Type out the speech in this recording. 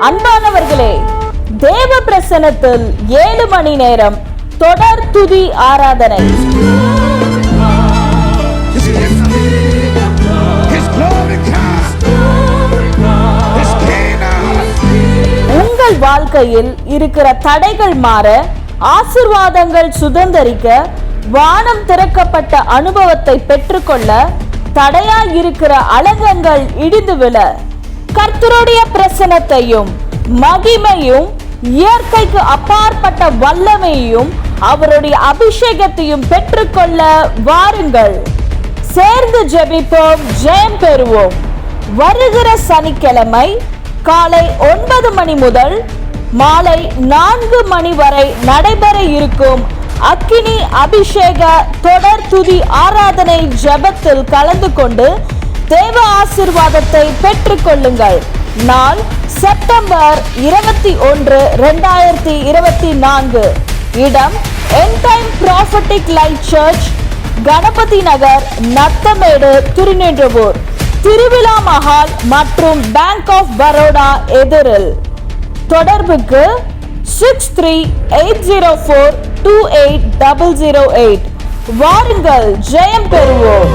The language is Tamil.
அன்பானவர்களே, தேவ பிரசன்னத்தில் 7 மணி நேரம் தொடர் துதி ஆராதனை. உங்கள் வாழ்க்கையில் இருக்கிற தடைகள் மாற, ஆசீர்வாதங்கள் சுதந்தரிக்க, வானம் திறக்கப்பட்ட அனுபவத்தை பெற்றுக்கொள்ள, தடையாய் இருக்கிற அலங்கங்கள் இடிந்து விழ, கர்த்தருடைய பிரசன்னத்தையும் மகிமையும் இயற்கைக்கு அப்பாற்பட்ட வல்லமையையும் அவருடைய அபிஷேகத்தையும் பெற்றுக்கொள்ள வாருங்கள். சேர்ந்து ஜெபிப்போம், ஜெயம் பெறுவோம். வருகிற சனிக்கிழமை காலை 9 மணி முதல் மாலை 4 மணி வரை நடைபெற இருக்கும் அக்கினி அபிஷேக தொடர் துதி ஆராதனை ஜெபத்தில் கலந்து கொண்டு தேவ ஆசீர்வாதத்தை பெற்றுக் கொள்ளுங்கள். நாள் செப்டம்பர் 21, 2024. இடம் end time prophetic light church, Ganapathi Nagar, Nathamedu, Thiruninravur, Thiruvizha Mahal மற்றும் பேங்க் ஆஃப் பரோடா எதிரில். தொடர்புக்கு 63-804-28008. வாருங்கள், ஜெயம் பெறுவோம்.